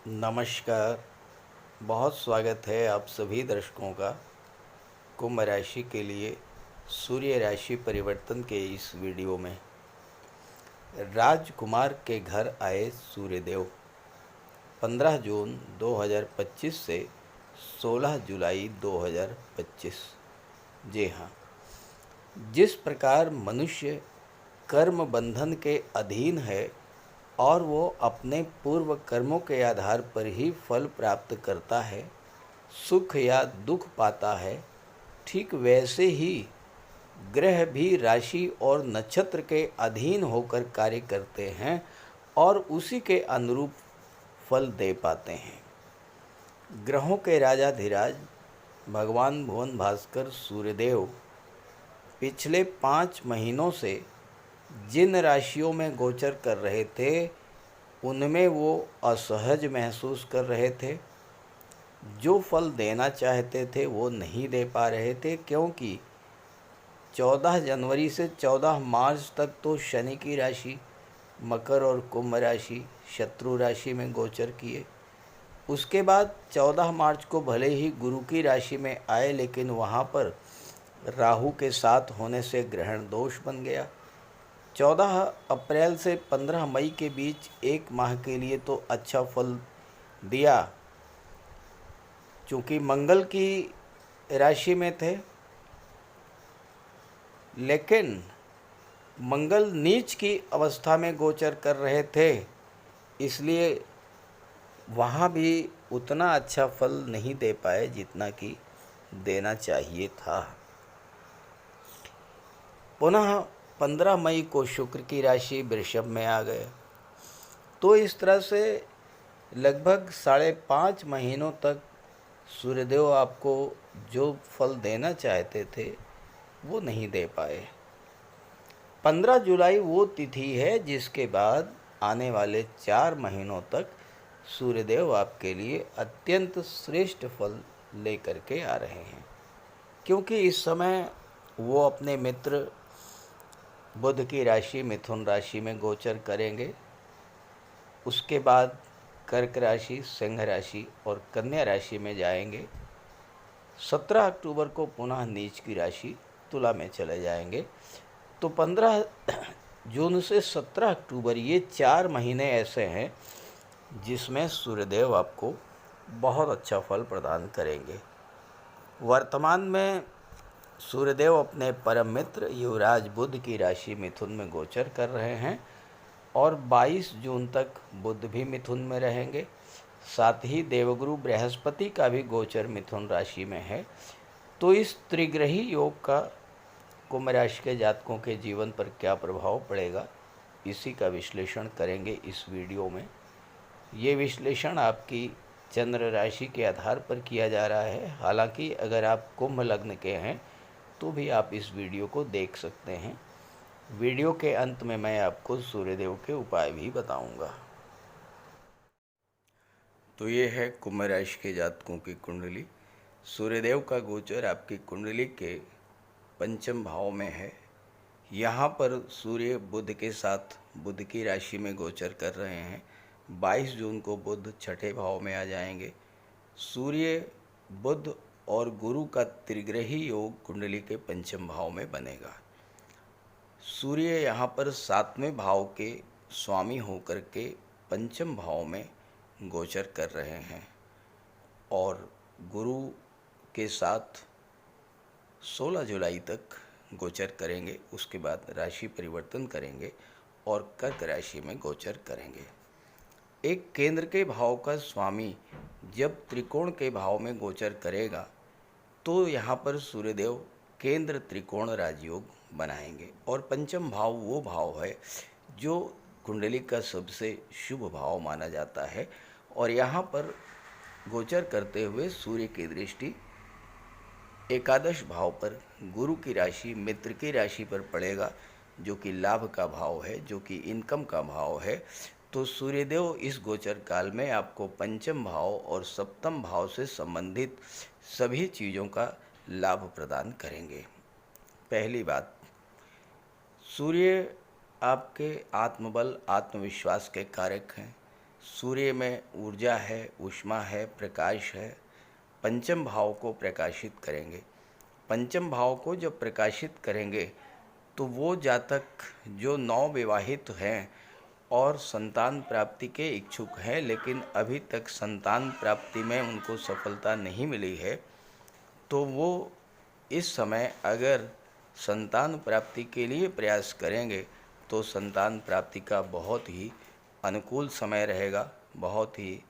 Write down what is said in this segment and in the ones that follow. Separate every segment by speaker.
Speaker 1: नमस्कार। बहुत स्वागत है आप सभी दर्शकों का कुंभ राशि के लिए सूर्य राशि परिवर्तन के इस वीडियो में। राजकुमार के घर आए सूर्यदेव 15 जून 2025 से 16 जुलाई 2025। जी हाँ, जिस प्रकार मनुष्य कर्म बंधन के अधीन है और वो अपने पूर्व कर्मों के आधार पर ही फल प्राप्त करता है, सुख या दुख पाता है, ठीक वैसे ही ग्रह भी राशि और नक्षत्र के अधीन होकर कार्य करते हैं और उसी के अनुरूप फल दे पाते हैं। ग्रहों के राजाधिराज भगवान भुवन भास्कर सूर्यदेव पिछले 5 महीनों से जिन राशियों में गोचर कर रहे थे, उनमें वो असहज महसूस कर रहे थे। जो फल देना चाहते थे वो नहीं दे पा रहे थे, क्योंकि 14 जनवरी से 14 मार्च तक तो शनि की राशि मकर और कुंभ राशि शत्रु राशि में गोचर किए। उसके बाद 14 मार्च को भले ही गुरु की राशि में आए, लेकिन वहाँ पर राहु के साथ होने से ग्रहण दोष बन गया। 14 अप्रैल से 15 मई के बीच एक माह के लिए तो अच्छा फल दिया, चूँकि मंगल की राशि में थे, लेकिन मंगल नीच की अवस्था में गोचर कर रहे थे, इसलिए वहाँ भी उतना अच्छा फल नहीं दे पाए जितना कि देना चाहिए था। पुनः 15 मई को शुक्र की राशि वृषभ में आ गए। तो इस तरह से लगभग 5.5 महीनों तक सूर्यदेव आपको जो फल देना चाहते थे वो नहीं दे पाए। 15 जुलाई वो तिथि है जिसके बाद आने वाले 4 महीनों तक सूर्यदेव आपके लिए अत्यंत श्रेष्ठ फल लेकर के आ रहे हैं, क्योंकि इस समय वो अपने मित्र बुध की राशि मिथुन राशि में गोचर करेंगे। उसके बाद कर्क राशि, सिंह राशि और कन्या राशि में जाएंगे। 17 अक्टूबर को पुनः नीच की राशि तुला में चले जाएंगे। तो 15 जून से 17 अक्टूबर ये 4 महीने ऐसे हैं जिसमें सूर्यदेव आपको बहुत अच्छा फल प्रदान करेंगे। वर्तमान में सूर्यदेव अपने परम मित्र युवराज बुध की राशि मिथुन में गोचर कर रहे हैं और 22 जून तक बुध भी मिथुन में रहेंगे। साथ ही देवगुरु बृहस्पति का भी गोचर मिथुन राशि में है। तो इस त्रिग्रही योग का कुंभ राशि के जातकों के जीवन पर क्या प्रभाव पड़ेगा, इसी का विश्लेषण करेंगे इस वीडियो में। ये विश्लेषण आपकी चंद्र राशि के आधार पर किया जा रहा है। हालांकि अगर आप कुंभ लग्न के हैं तो भी आप इस वीडियो को देख सकते हैं। वीडियो के अंत में मैं आपको सूर्यदेव के उपाय भी बताऊंगा। तो ये है कुंभ राशि के जातकों की कुंडली। सूर्यदेव का गोचर आपकी कुंडली के पंचम भाव में है। यहाँ पर सूर्य बुध के साथ बुध की राशि में गोचर कर रहे हैं। 22 जून को बुध छठे भाव में आ जाएंगे। सूर्य बुध और गुरु का त्रिग्रही योग कुंडली के पंचम भाव में बनेगा। सूर्य यहाँ पर 7वें भाव के स्वामी होकर के पंचम भाव में गोचर कर रहे हैं और गुरु के साथ 16 जुलाई तक गोचर करेंगे। उसके बाद राशि परिवर्तन करेंगे और कर्क राशि में गोचर करेंगे। एक केंद्र के भाव का स्वामी जब त्रिकोण के भाव में गोचर करेगा तो यहाँ पर सूर्यदेव केंद्र त्रिकोण राजयोग बनाएंगे और पंचम भाव वो भाव है जो कुंडली का सबसे शुभ भाव माना जाता है। और यहाँ पर गोचर करते हुए सूर्य की दृष्टि एकादश भाव पर गुरु की राशि मित्र की राशि पर पड़ेगा, जो कि लाभ का भाव है, जो कि इनकम का भाव है। तो सूर्यदेव इस गोचर काल में आपको पंचम भाव और सप्तम भाव से संबंधित सभी चीज़ों का लाभ प्रदान करेंगे। पहली बात, सूर्य आपके आत्मबल आत्मविश्वास के कारक हैं। सूर्य में ऊर्जा है, ऊष्मा है, प्रकाश है। पंचम भाव को प्रकाशित करेंगे। पंचम भाव को जब प्रकाशित करेंगे तो वो जातक जो नवविवाहित हैं और संतान प्राप्ति के इच्छुक हैं, लेकिन अभी तक संतान प्राप्ति में उनको सफलता नहीं मिली है, तो वो इस समय अगर संतान प्राप्ति के लिए प्रयास करेंगे तो संतान प्राप्ति का बहुत ही अनुकूल समय रहेगा, बहुत ही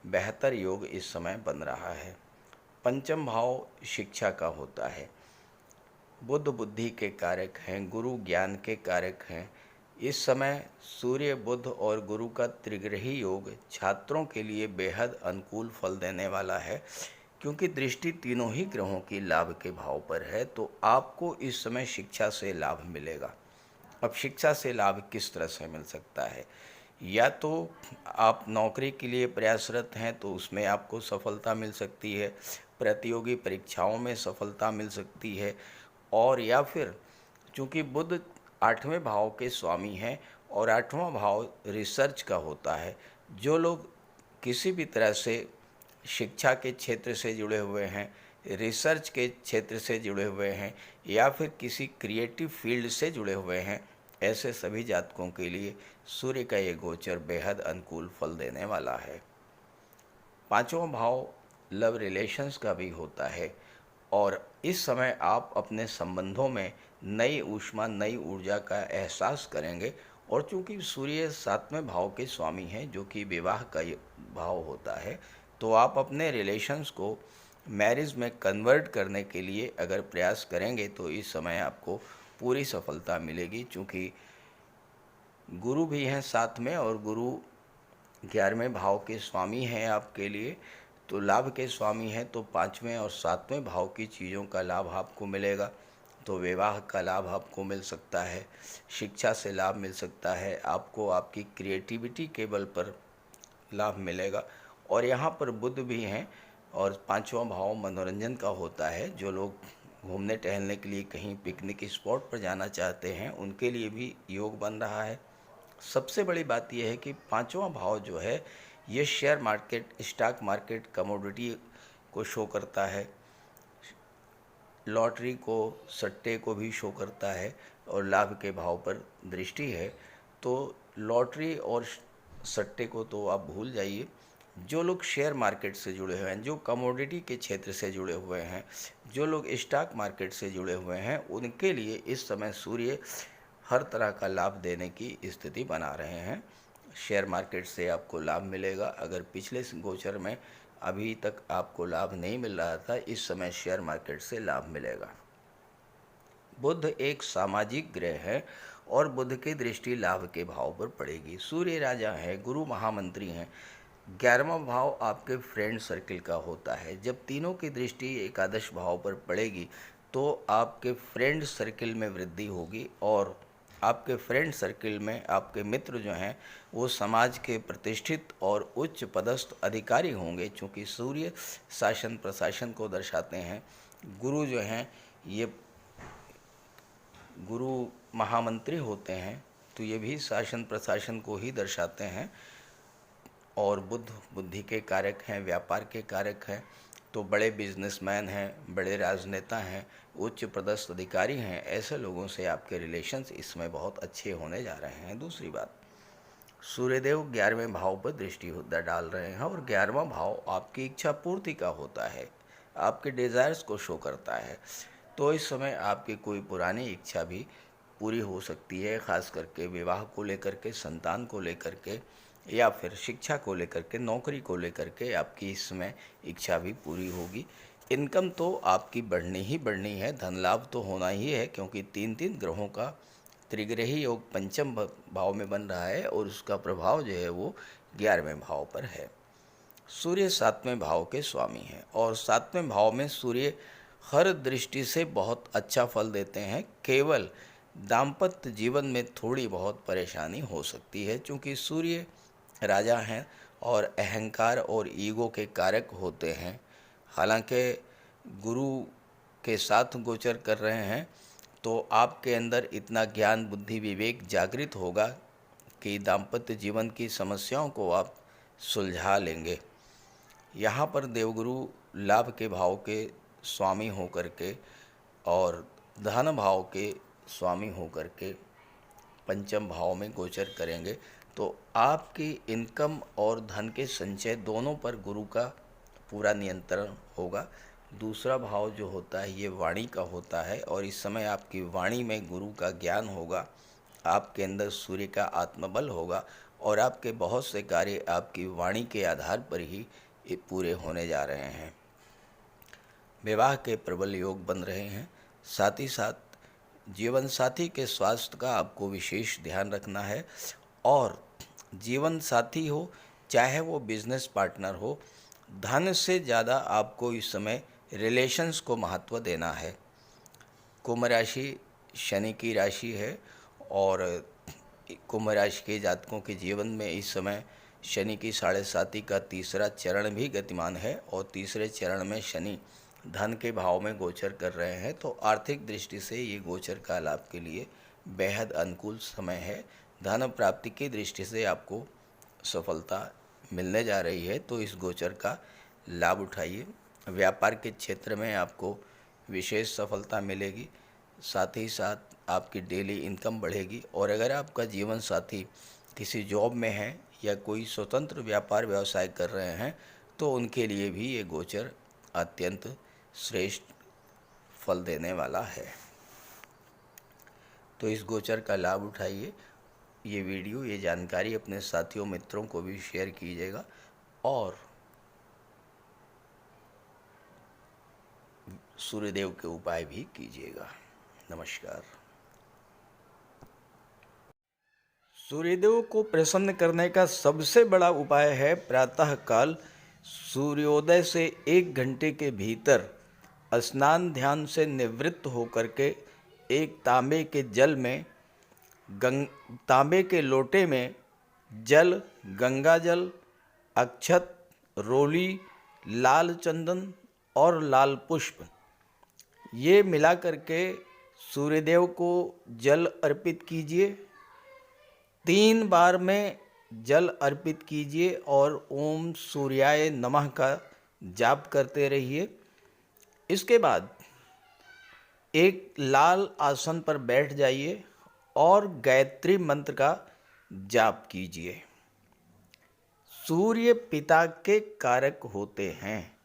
Speaker 1: बेहतर योग इस समय बन रहा है। पंचम भाव शिक्षा का होता है। बुध बुद्धि के कारक हैं, गुरु ज्ञान के कारक हैं। इस समय सूर्य, बुध और गुरु का त्रिग्रही योग छात्रों के लिए बेहद अनुकूल फल देने वाला है, क्योंकि दृष्टि तीनों ही ग्रहों की लाभ के भाव पर है। तो आपको इस समय शिक्षा से लाभ मिलेगा। अब शिक्षा से लाभ किस तरह से मिल सकता है? या तो आप नौकरी के लिए प्रयासरत हैं तो उसमें आपको सफलता मिल सकती है, प्रतियोगी परीक्षाओं में सफलता मिल सकती है, और या फिर चूंकि बुध 8वें भाव के स्वामी हैं और 8वां भाव रिसर्च का होता है, जो लोग किसी भी तरह से शिक्षा के क्षेत्र से जुड़े हुए हैं, रिसर्च के क्षेत्र से जुड़े हुए हैं, या फिर किसी क्रिएटिव फील्ड से जुड़े हुए हैं, ऐसे सभी जातकों के लिए सूर्य का ये गोचर बेहद अनुकूल फल देने वाला है। 5वां भाव लव रिलेशंस का भी होता है, और इस समय आप अपने संबंधों में नई ऊष्मा, नई ऊर्जा का एहसास करेंगे। और चूंकि सूर्य 7वें भाव के स्वामी हैं, जो कि विवाह का भाव होता है, तो आप अपने रिलेशंस को मैरिज में कन्वर्ट करने के लिए अगर प्रयास करेंगे तो इस समय आपको पूरी सफलता मिलेगी। चूँकि गुरु भी हैं 7 में और गुरु 11वें भाव के स्वामी हैं आपके लिए, तो लाभ के स्वामी हैं, तो 5वें और 7वें भाव की चीज़ों का लाभ आपको मिलेगा। तो विवाह का लाभ आपको मिल सकता है, शिक्षा से लाभ मिल सकता है, आपको आपकी क्रिएटिविटी के बल पर लाभ मिलेगा। और यहाँ पर बुध भी हैं, और 5वां भाव मनोरंजन का होता है। जो लोग घूमने टहलने के लिए कहीं पिकनिक स्पॉट पर जाना चाहते हैं, उनके लिए भी योग बन रहा है। सबसे बड़ी बात यह है कि 5वां भाव जो है ये share market, stock market, commodity को शो करता है, लॉटरी को, सट्टे को भी शो करता है, और लाभ के भाव पर दृष्टि है। तो लॉटरी और सट्टे को तो आप भूल जाइए। जो लोग शेयर मार्केट से जुड़े हुए हैं, जो कमोडिटी के क्षेत्र से जुड़े हुए हैं, जो लोग स्टॉक मार्केट से जुड़े हुए हैं, उनके लिए इस समय सूर्य हर तरह का लाभ देने की स्थिति बना रहे हैं। शेयर मार्केट से आपको लाभ मिलेगा। अगर पिछले गोचर में अभी तक आपको लाभ नहीं मिल रहा था, इस समय शेयर मार्केट से लाभ मिलेगा। बुध एक सामाजिक ग्रह है और बुध की दृष्टि लाभ के भाव पर पड़ेगी। सूर्य राजा है, गुरु महामंत्री हैं। 11वां भाव आपके फ्रेंड सर्किल का होता है। जब तीनों की दृष्टि एकादश भाव पर पड़ेगी तो आपके फ्रेंड सर्किल में वृद्धि होगी, और आपके फ्रेंड सर्किल में आपके मित्र जो हैं वो समाज के प्रतिष्ठित और उच्च पदस्थ अधिकारी होंगे। चूँकि सूर्य शासन प्रशासन को दर्शाते हैं, गुरु जो हैं ये गुरु महामंत्री होते हैं, तो ये भी शासन प्रशासन को ही दर्शाते हैं। और बुध बुद्धि के कारक हैं, व्यापार के कारक हैं। तो बड़े बिजनेसमैन हैं, बड़े राजनेता हैं, उच्च पदस्थ अधिकारी हैं, ऐसे लोगों से आपके रिलेशंस इसमें बहुत अच्छे होने जा रहे हैं। दूसरी बात, सूर्यदेव 11वें भाव पर दृष्टि डाल रहे हैं, और 11वां भाव आपकी इच्छा पूर्ति का होता है, आपके डिज़ायर्स को शो करता है। तो इस समय आपकी कोई पुरानी इच्छा भी पूरी हो सकती है, ख़ास करके विवाह को लेकर के, संतान को लेकर के, या फिर शिक्षा को लेकर के, नौकरी को लेकर के आपकी इसमें इच्छा भी पूरी होगी। इनकम तो आपकी बढ़नी ही बढ़नी है, धन लाभ तो होना ही है, क्योंकि 3 ग्रहों का त्रिग्रही योग पंचम भाव में बन रहा है, और उसका प्रभाव जो है वो 11वें भाव पर है। सूर्य 7वें भाव के स्वामी हैं, और 7वें भाव में सूर्य हर दृष्टि से बहुत अच्छा फल देते हैं। केवल दाम्पत्य जीवन में थोड़ी बहुत परेशानी हो सकती है, क्योंकि सूर्य राजा हैं और अहंकार और ईगो के कारक होते हैं। हालांकि गुरु के साथ गोचर कर रहे हैं, तो आपके अंदर इतना ज्ञान, बुद्धि, विवेक जागृत होगा कि दाम्पत्य जीवन की समस्याओं को आप सुलझा लेंगे। यहाँ पर देवगुरु लाभ के भाव के स्वामी होकर के और धन भाव के स्वामी होकर के पंचम भाव में गोचर करेंगे, तो आपकी इनकम और धन के संचय दोनों पर गुरु का पूरा नियंत्रण होगा। दूसरा भाव जो होता है ये वाणी का होता है, और इस समय आपकी वाणी में गुरु का ज्ञान होगा, आपके अंदर सूर्य का आत्मबल होगा, और आपके बहुत से कार्य आपकी वाणी के आधार पर ही ये पूरे होने जा रहे हैं। विवाह के प्रबल योग बन रहे हैं। साथ ही साथ जीवन साथी के स्वास्थ्य का आपको विशेष ध्यान रखना है, और जीवन साथी हो चाहे वो बिजनेस पार्टनर हो, धन से ज़्यादा आपको इस समय रिलेशंस को महत्व देना है। कुंभ राशि शनि की राशि है, और कुंभ राशि के जातकों के जीवन में इस समय शनि की 7.5 का तीसरा चरण भी गतिमान है, और तीसरे चरण में शनि धन के भाव में गोचर कर रहे हैं। तो आर्थिक दृष्टि से ये गोचर काल आपके लिए बेहद अनुकूल समय है। धन प्राप्ति की दृष्टि से आपको सफलता मिलने जा रही है, तो इस गोचर का लाभ उठाइए। व्यापार के क्षेत्र में आपको विशेष सफलता मिलेगी, साथ ही साथ आपकी डेली इनकम बढ़ेगी। और अगर आपका जीवन साथी किसी जॉब में है या कोई स्वतंत्र व्यापार व्यवसाय कर रहे हैं, तो उनके लिए भी ये गोचर अत्यंत श्रेष्ठ फल देने वाला है। तो इस गोचर का लाभ उठाइए। ये वीडियो, ये जानकारी अपने साथियों मित्रों को भी शेयर कीजिएगा, और सूर्यदेव के उपाय भी कीजिएगा। नमस्कार। सूर्यदेव को प्रसन्न करने का सबसे बड़ा उपाय है प्रातःकाल सूर्योदय से 1 घंटे के भीतर स्नान ध्यान से निवृत्त होकर के एक तांबे के जल में तांबे के लोटे में जल, गंगा जल, अक्षत, रोली, लाल चंदन और लाल पुष्प ये मिला करके सूर्यदेव को जल अर्पित कीजिए। 3 बार में जल अर्पित कीजिए और ओम सूर्याय नमः का जाप करते रहिए। इसके बाद एक लाल आसन पर बैठ जाइए और गायत्री मंत्र का जाप कीजिए। सूर्य पिता के कारक होते हैं।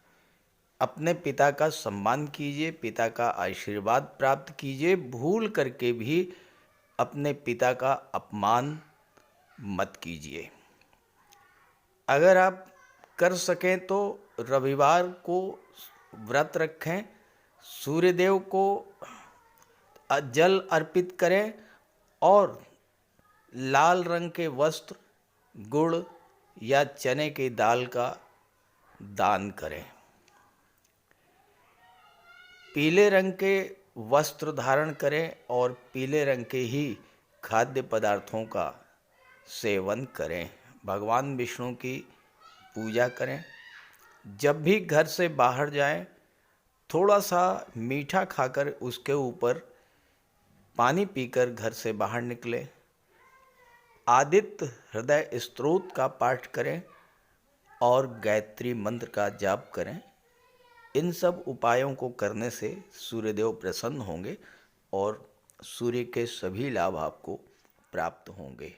Speaker 1: अपने पिता का सम्मान कीजिए, पिता का आशीर्वाद प्राप्त कीजिए। भूल करके भी अपने पिता का अपमान मत कीजिए। अगर आप कर सकें तो रविवार को व्रत रखें, सूर्यदेव को जल अर्पित करें और लाल रंग के वस्त्र, गुड़ या चने की दाल का दान करें। पीले रंग के वस्त्र धारण करें और पीले रंग के ही खाद्य पदार्थों का सेवन करें। भगवान विष्णु की पूजा करें। जब भी घर से बाहर जाएं, थोड़ा सा मीठा खाकर उसके ऊपर पानी पीकर घर से बाहर निकलें। आदित्य हृदय स्तोत्र का पाठ करें और गायत्री मंत्र का जाप करें। इन सब उपायों को करने से सूर्यदेव प्रसन्न होंगे और सूर्य के सभी लाभ आपको प्राप्त होंगे।